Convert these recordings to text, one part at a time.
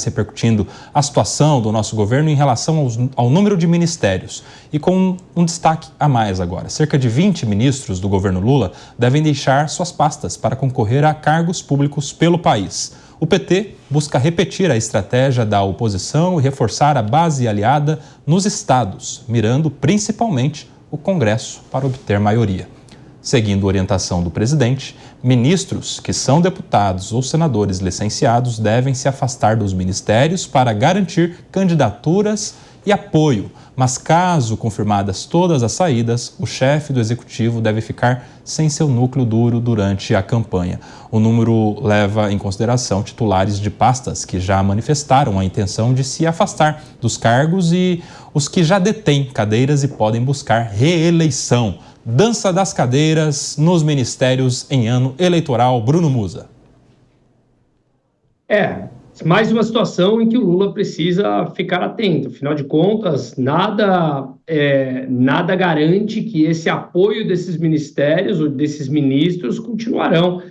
repercutindo a situação do nosso governo em relação ao número de ministérios. E com um destaque a mais agora. Cerca de 20 ministros do governo Lula devem deixar suas pastas para concorrer a cargos públicos pelo país. O PT busca repetir a estratégia da oposição e reforçar a base aliada nos estados, mirando principalmente o Congresso para obter maioria. Seguindo orientação do presidente, ministros que são deputados ou senadores licenciados devem se afastar dos ministérios para garantir candidaturas e apoio. Mas caso confirmadas todas as saídas, o chefe do executivo deve ficar sem seu núcleo duro durante a campanha. O número leva em consideração titulares de pastas que já manifestaram a intenção de se afastar dos cargos e os que já detêm cadeiras e podem buscar reeleição. Dança das cadeiras nos ministérios em ano eleitoral. Bruno Musa. Mais uma situação em que o Lula precisa ficar atento. Afinal de contas, nada garante que esse apoio desses ministérios ou desses ministros continuarão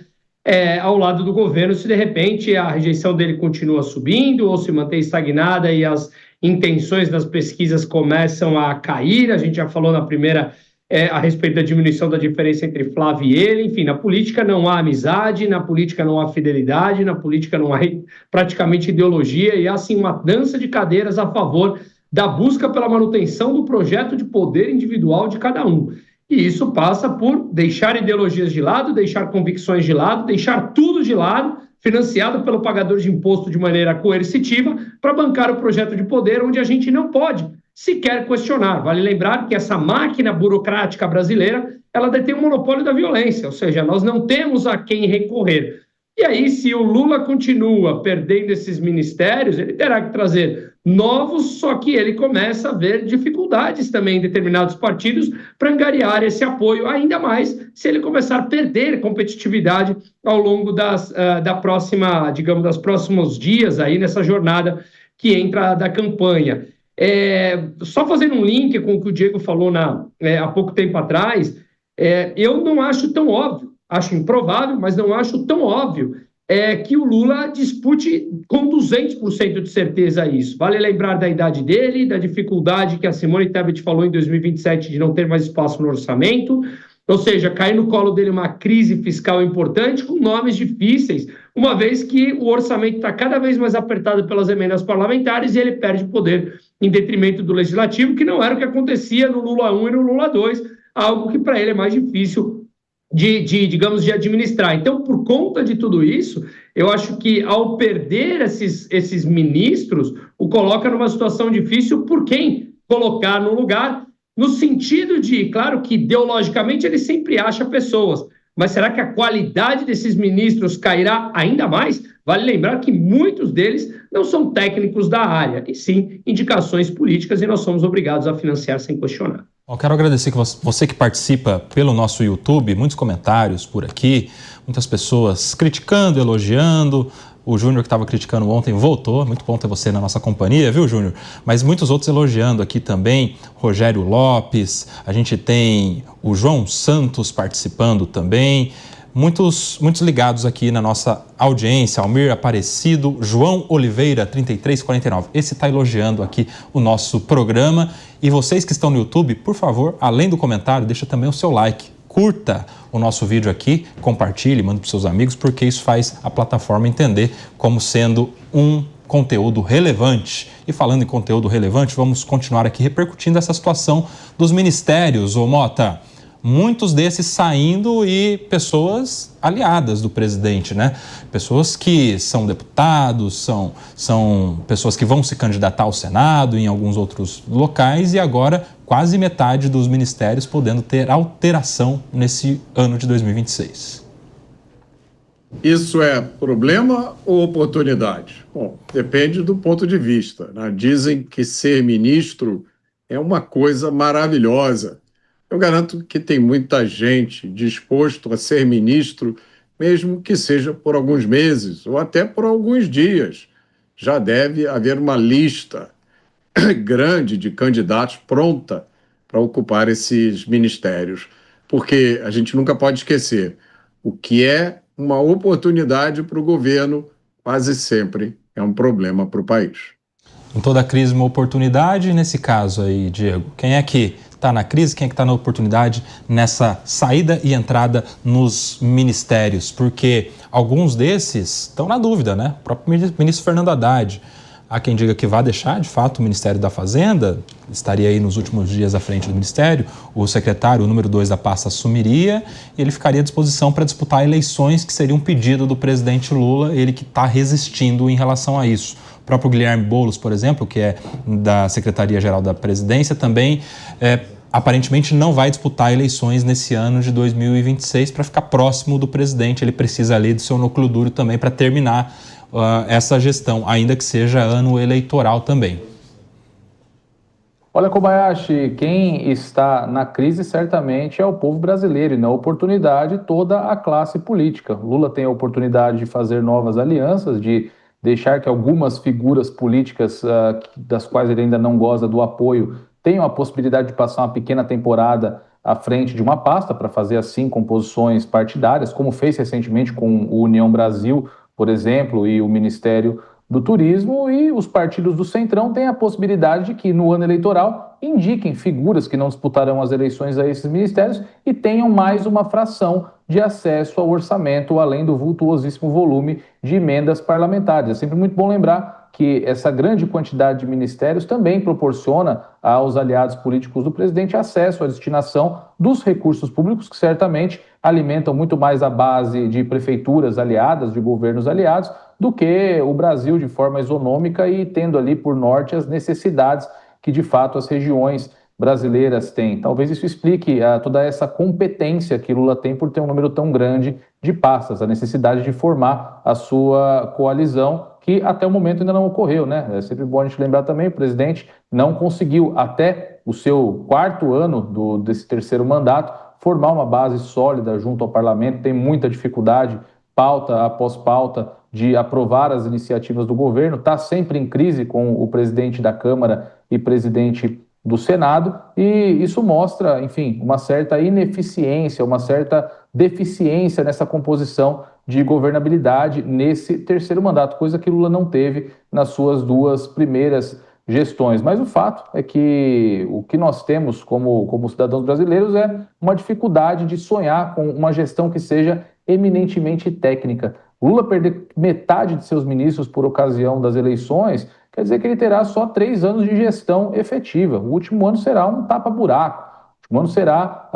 ao lado do governo se de repente a rejeição dele continua subindo ou se mantém estagnada e as intenções das pesquisas começam a cair. A gente já falou na primeira a respeito da diminuição da diferença entre Flávio e ele. Enfim, na política não há amizade, na política não há fidelidade, na política não há praticamente ideologia e há sim uma dança de cadeiras a favor da busca pela manutenção do projeto de poder individual de cada um. E isso passa por deixar ideologias de lado, deixar convicções de lado, deixar tudo de lado, financiado pelo pagador de imposto de maneira coercitiva, para bancar o projeto de poder onde a gente não pode sequer questionar. Vale lembrar que essa máquina burocrática brasileira, ela detém o monopólio da violência, ou seja, nós não temos a quem recorrer. E aí, se o Lula continua perdendo esses ministérios, ele terá que trazer novos, só que ele começa a ver dificuldades também em determinados partidos para angariar esse apoio, ainda mais se ele começar a perder competitividade ao longo das próximos dias aí nessa jornada que entra da campanha. Só fazendo um link com o que o Diego falou há pouco tempo atrás, eu não acho tão óbvio, acho improvável, mas não acho tão óbvio que o Lula dispute com 200% de certeza isso. Vale lembrar da idade dele, da dificuldade que a Simone Tebet falou em 2027 de não ter mais espaço no orçamento, ou seja, cair no colo dele uma crise fiscal importante com nomes difíceis, uma vez que o orçamento está cada vez mais apertado pelas emendas parlamentares e ele perde poder em detrimento do legislativo, que não era o que acontecia no Lula 1 e no Lula 2, algo que para ele é mais difícil de administrar. Então, por conta de tudo isso, eu acho que ao perder esses ministros, o coloca numa situação difícil por quem colocar no lugar, no sentido de, claro que ideologicamente ele sempre acha pessoas, mas será que a qualidade desses ministros cairá ainda mais? Vale lembrar que muitos deles não são técnicos da área, e sim indicações políticas, e nós somos obrigados a financiar sem questionar. Eu quero agradecer que você que participa pelo nosso YouTube, muitos comentários por aqui, muitas pessoas criticando, elogiando. O Júnior, que estava criticando ontem, voltou. Muito bom ter você na nossa companhia, viu, Júnior? Mas muitos outros elogiando aqui também. Rogério Lopes, a gente tem o João Santos participando também. Muitos ligados aqui na nossa audiência. Almir Aparecido, João Oliveira, 3349. Esse está elogiando aqui o nosso programa. E vocês que estão no YouTube, por favor, além do comentário, deixa também o seu like. Curta o nosso vídeo aqui, compartilhe, manda para os seus amigos, porque isso faz a plataforma entender como sendo um conteúdo relevante. E falando em conteúdo relevante, vamos continuar aqui repercutindo essa situação dos ministérios, ô Mota. Muitos desses saindo e pessoas aliadas do presidente, né? Pessoas que são deputados, são pessoas que vão se candidatar ao Senado, em alguns outros locais, e agora quase metade dos ministérios podendo ter alteração nesse ano de 2026. Isso é problema ou oportunidade? Bom, depende do ponto de vista, né? Dizem que ser ministro é uma coisa maravilhosa. Eu garanto que tem muita gente disposto a ser ministro, mesmo que seja por alguns meses ou até por alguns dias. Já deve haver uma lista grande de candidatos pronta para ocupar esses ministérios, porque a gente nunca pode esquecer, o que é uma oportunidade para o governo quase sempre é um problema para o país. Em toda crise, uma oportunidade. Nesse caso aí, Diego, quem é que está na crise, quem é que está na oportunidade nessa saída e entrada nos ministérios? Porque alguns desses estão na dúvida, né? O próprio ministro Fernando Haddad. Há quem diga que vai deixar, de fato, o Ministério da Fazenda, estaria aí nos últimos dias à frente do Ministério, o secretário, o número 2 da pasta, assumiria e ele ficaria à disposição para disputar eleições, que seria um pedido do presidente Lula, ele que está resistindo em relação a isso. O próprio Guilherme Boulos, por exemplo, que é da Secretaria-Geral da Presidência, também aparentemente não vai disputar eleições nesse ano de 2026 para ficar próximo do presidente. Ele precisa ali do seu núcleo duro também para terminar essa gestão, ainda que seja ano eleitoral também. Olha, Kobayashi, quem está na crise certamente é o povo brasileiro e na oportunidade toda a classe política. Lula tem a oportunidade de fazer novas alianças, de deixar que algumas figuras políticas das quais ele ainda não goza do apoio tenham a possibilidade de passar uma pequena temporada à frente de uma pasta para fazer assim composições partidárias, como fez recentemente com o União Brasil, por exemplo, e o Ministério do Turismo, e os partidos do Centrão têm a possibilidade de que no ano eleitoral indiquem figuras que não disputarão as eleições a esses ministérios e tenham mais uma fração de acesso ao orçamento, além do vultuosíssimo volume de emendas parlamentares. É sempre muito bom lembrar que essa grande quantidade de ministérios também proporciona aos aliados políticos do presidente acesso à destinação dos recursos públicos, que certamente alimentam muito mais a base de prefeituras aliadas, de governos aliados, do que o Brasil de forma isonômica e tendo ali por norte as necessidades que de fato as regiões brasileiras têm. Talvez isso explique toda essa competência que Lula tem por ter um número tão grande de pastas, a necessidade de formar a sua coalizão, que até o momento ainda não ocorreu, né? É sempre bom a gente lembrar também, o presidente não conseguiu, até o seu 4º ano desse 3º mandato, formar uma base sólida junto ao parlamento, tem muita dificuldade, pauta após pauta, de aprovar as iniciativas do governo, está sempre em crise com o presidente da Câmara e presidente do Senado, e isso mostra, enfim, uma certa ineficiência, uma certa deficiência nessa composição de governabilidade nesse 3º mandato, coisa que Lula não teve nas suas 2 primeiras gestões. Mas o fato é que o que nós temos como cidadãos brasileiros é uma dificuldade de sonhar com uma gestão que seja eminentemente técnica. Lula perder metade de seus ministros por ocasião das eleições quer dizer que ele terá só 3 anos de gestão efetiva. O último ano será um tapa-buraco. O último ano será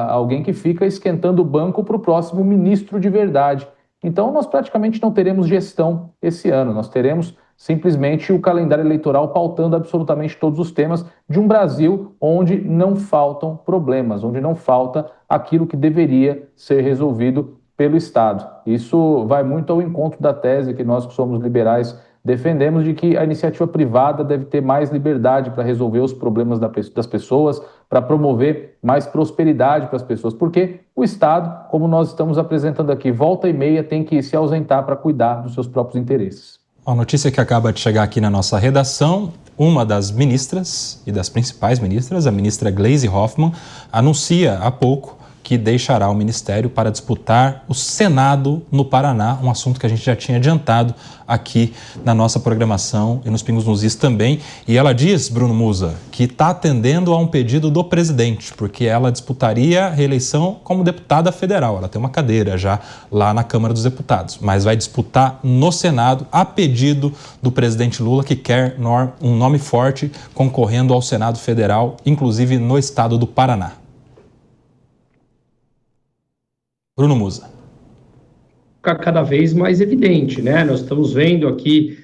alguém que fica esquentando o banco para o próximo ministro de verdade. Então, nós praticamente não teremos gestão esse ano. Nós teremos simplesmente o calendário eleitoral pautando absolutamente todos os temas de um Brasil onde não faltam problemas, onde não falta aquilo que deveria ser resolvido pelo Estado. Isso vai muito ao encontro da tese que nós que somos liberais defendemos de que a iniciativa privada deve ter mais liberdade para resolver os problemas das pessoas, para promover mais prosperidade para as pessoas, porque o Estado, como nós estamos apresentando aqui, volta e meia tem que se ausentar para cuidar dos seus próprios interesses. A notícia que acaba de chegar aqui na nossa redação, uma das ministras e das principais ministras, a ministra Gleisi Hoffmann, anuncia há pouco que deixará o ministério para disputar o Senado no Paraná, um assunto que a gente já tinha adiantado aqui na nossa programação e nos Pingos nos Is também. E ela diz, Bruno Musa, que está atendendo a um pedido do presidente, porque ela disputaria a reeleição como deputada federal. Ela tem uma cadeira já lá na Câmara dos Deputados, mas vai disputar no Senado a pedido do presidente Lula, que quer um nome forte concorrendo ao Senado Federal, inclusive no estado do Paraná. Bruno Musa. Fica cada vez mais evidente, né? Nós estamos vendo aqui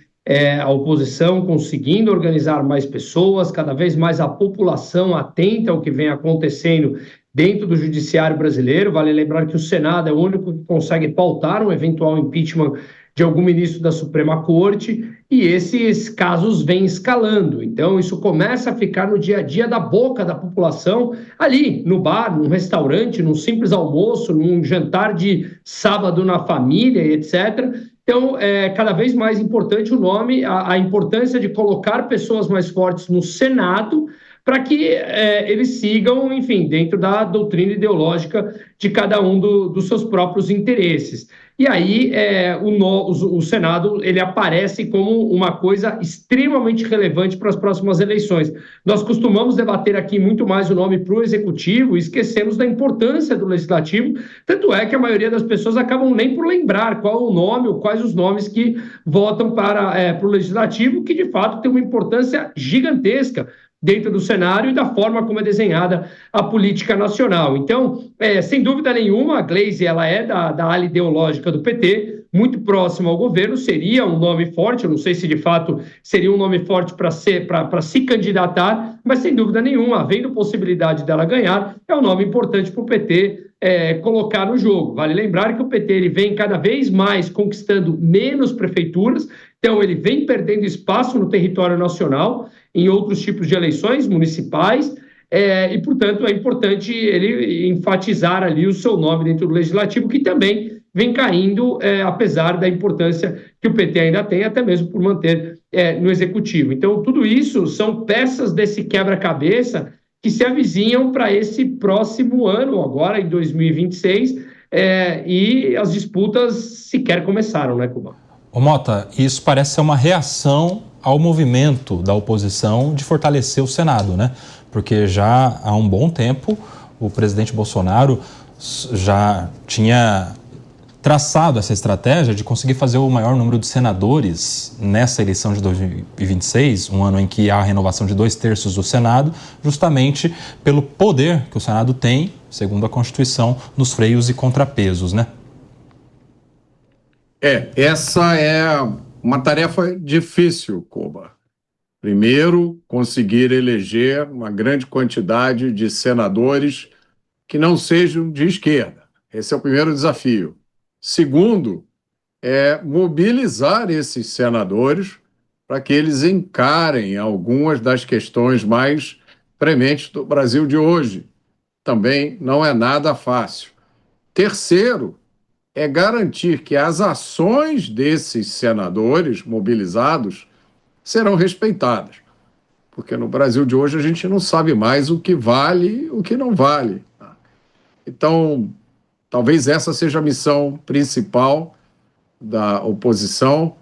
a oposição conseguindo organizar mais pessoas, cada vez mais a população atenta ao que vem acontecendo dentro do judiciário brasileiro. Vale lembrar que o Senado é o único que consegue pautar um eventual impeachment de algum ministro da Suprema Corte, e esses casos vêm escalando. Então, isso começa a ficar no dia a dia da boca da população, ali no bar, num restaurante, num simples almoço, num jantar de sábado na família, etc. Então, é cada vez mais importante o nome, a importância de colocar pessoas mais fortes no Senado, para que eles sigam, enfim, dentro da doutrina ideológica de cada um dos seus próprios interesses. e aí o Senado ele aparece como uma coisa extremamente relevante para as próximas eleições. Nós costumamos debater aqui muito mais o nome para o Executivo e esquecemos da importância do Legislativo, tanto é que a maioria das pessoas acabam nem por lembrar qual o nome ou quais os nomes que votam para o Legislativo, que de fato tem uma importância gigantesca dentro do cenário e da forma como é desenhada a política nacional. Então, sem dúvida nenhuma, a Gleisi ela é da ala ideológica do PT, muito próxima ao governo, seria um nome forte, eu não sei se de fato seria um nome forte para se candidatar, mas sem dúvida nenhuma, havendo possibilidade dela ganhar, é um nome importante para o PT colocar no jogo. Vale lembrar que o PT ele vem cada vez mais conquistando menos prefeituras, então ele vem perdendo espaço no território nacional, em outros tipos de eleições municipais, e, portanto, é importante ele enfatizar ali o seu nome dentro do Legislativo, que também vem caindo, apesar da importância que o PT ainda tem, até mesmo por manter no Executivo. Então, tudo isso são peças desse quebra-cabeça que se avizinham para esse próximo ano, agora em 2026, e as disputas sequer começaram, né, Cuba? Ô Mota, isso parece ser uma reação ao movimento da oposição de fortalecer o Senado, né? Porque já há um bom tempo o presidente Bolsonaro já tinha traçado essa estratégia de conseguir fazer o maior número de senadores nessa eleição de 2026, um ano em que há a renovação de 2/3 do Senado, justamente pelo poder que o Senado tem, segundo a Constituição, nos freios e contrapesos, né? Essa é uma tarefa difícil, Koba. Primeiro, conseguir eleger uma grande quantidade de senadores que não sejam de esquerda. Esse é o primeiro desafio. Segundo, mobilizar esses senadores para que eles encarem algumas das questões mais prementes do Brasil de hoje. Também não é nada fácil. Terceiro, é garantir que as ações desses senadores mobilizados serão respeitadas. Porque no Brasil de hoje a gente não sabe mais o que vale e o que não vale. Então, talvez essa seja a missão principal da oposição.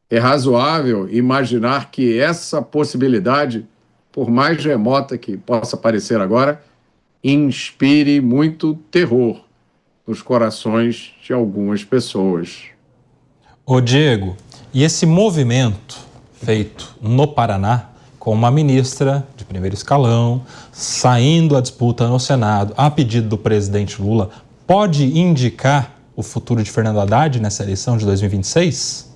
É razoável imaginar que essa possibilidade, por mais remota que possa parecer agora, inspire muito terror nos corações de algumas pessoas. Ô Diego, e esse movimento feito no Paraná, com uma ministra de primeiro escalão, saindo à disputa no Senado, a pedido do presidente Lula, pode indicar o futuro de Fernando Haddad nessa eleição de 2026?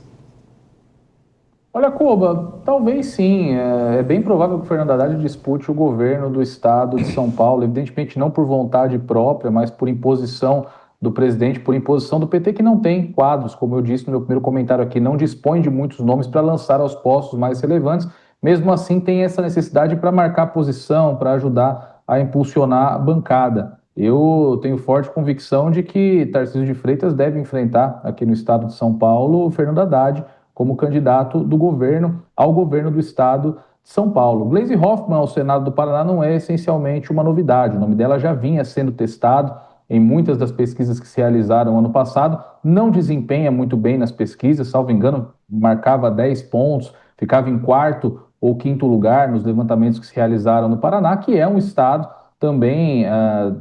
Olha, Koba, talvez sim. É bem provável que o Fernando Haddad dispute o governo do estado de São Paulo, evidentemente não por vontade própria, mas por imposição do presidente, por imposição do PT, que não tem quadros, como eu disse no meu primeiro comentário aqui, não dispõe de muitos nomes para lançar aos postos mais relevantes. Mesmo assim, tem essa necessidade para marcar posição, para ajudar a impulsionar a bancada. Eu tenho forte convicção de que Tarcísio de Freitas deve enfrentar aqui no estado de São Paulo o Fernando Haddad como candidato do governo ao governo do estado de São Paulo. Gleisi Hoffmann ao Senado do Paraná não é essencialmente uma novidade. O nome dela já vinha sendo testado em muitas das pesquisas que se realizaram ano passado, não desempenha muito bem nas pesquisas, salvo engano, marcava 10 pontos, ficava em quarto ou quinto lugar nos levantamentos que se realizaram no Paraná, que é um estado também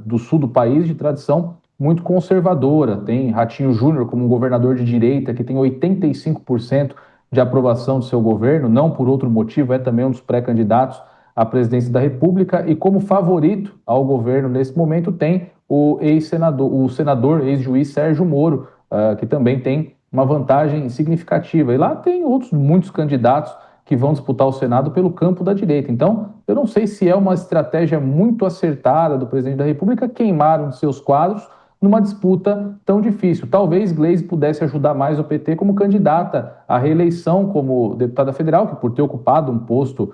do sul do país de tradição muito conservadora. Tem Ratinho Júnior como um governador de direita que tem 85% de aprovação do seu governo, não por outro motivo, é também um dos pré-candidatos à presidência da República, e como favorito ao governo nesse momento tem o senador, ex-juiz Sérgio Moro, que também tem uma vantagem significativa. E lá tem outros muitos candidatos que vão disputar o Senado pelo campo da direita. Então, eu não sei se é uma estratégia muito acertada do presidente da República queimar um de seus quadros numa disputa tão difícil. Talvez Gleisi pudesse ajudar mais o PT como candidata à reeleição como deputada federal, que por ter ocupado um posto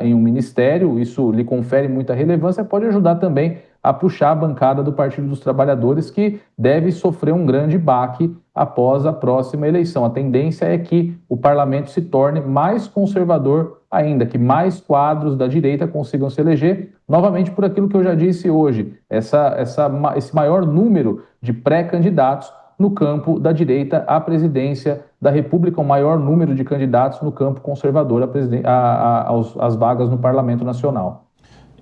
em um ministério, isso lhe confere muita relevância, pode ajudar também a puxar a bancada do Partido dos Trabalhadores, que deve sofrer um grande baque após a próxima eleição. A tendência é que o parlamento se torne mais conservador ainda, que mais quadros da direita consigam se eleger, novamente por aquilo que eu já disse hoje, esse maior número de pré-candidatos no campo da direita à presidência da República, o maior número de candidatos no campo conservador às vagas no Parlamento Nacional.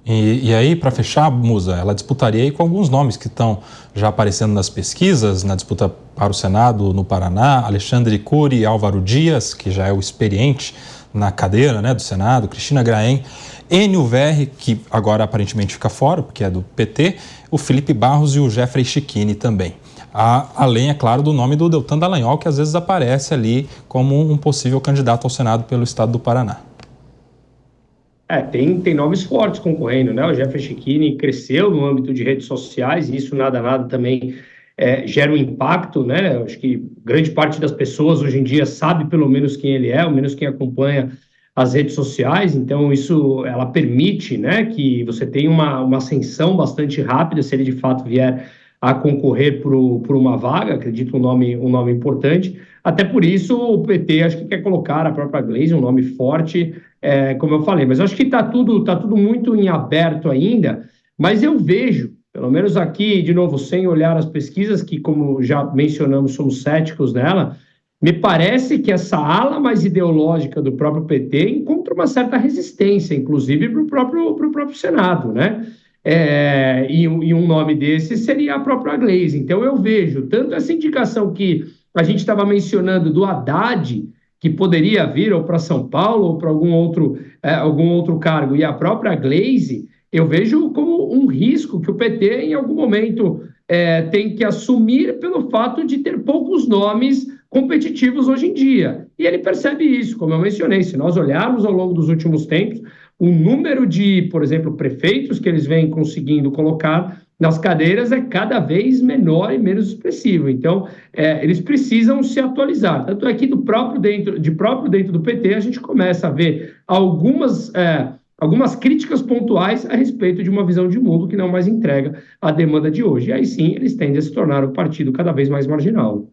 E aí, para fechar, Musa, ela disputaria aí com alguns nomes que estão já aparecendo nas pesquisas, na disputa para o Senado no Paraná: Alexandre Cury e Álvaro Dias, que já é o experiente na cadeira, né, do Senado, Cristina Grahem, Enio Verri, que agora aparentemente fica fora, porque é do PT, o Felipe Barros e o Jeffrey Chiquini também. Além, é claro, do nome do Deltan Dallagnol, que às vezes aparece ali como um possível candidato ao Senado pelo estado do Paraná. Tem nomes fortes concorrendo, né? O Jeffrey Chiquini cresceu no âmbito de redes sociais, e isso nada também gera um impacto, né? Eu acho que grande parte das pessoas hoje em dia sabe pelo menos quem ele é, ao menos quem acompanha as redes sociais, então ela permite, né, que você tenha uma ascensão bastante rápida se ele de fato vier a concorrer por uma vaga, acredito um nome importante. Até por isso o PT acho que quer colocar a própria Gleisi, um nome forte, como eu falei, mas eu acho que está tudo muito em aberto ainda, mas eu vejo, pelo menos aqui, de novo, sem olhar as pesquisas, que como já mencionamos, somos céticos nela, me parece que essa ala mais ideológica do próprio PT encontra uma certa resistência, inclusive para o próprio Senado, né? E um nome desse seria a própria Gleisi. Então eu vejo tanto essa indicação que a gente estava mencionando do Haddad, que poderia vir ou para São Paulo ou para algum outro cargo, e a própria Gleisi, eu vejo como um risco que o PT em algum momento tem que assumir pelo fato de ter poucos nomes competitivos hoje em dia. E ele percebe isso, como eu mencionei, se nós olharmos ao longo dos últimos tempos, o número de, por exemplo, prefeitos que eles vêm conseguindo colocar nas cadeiras é cada vez menor e menos expressivo. Então, eles precisam se atualizar. Tanto é que próprio dentro do PT, a gente começa a ver algumas críticas pontuais a respeito de uma visão de mundo que não mais entrega a demanda de hoje. E aí sim, eles tendem a se tornar um partido cada vez mais marginal.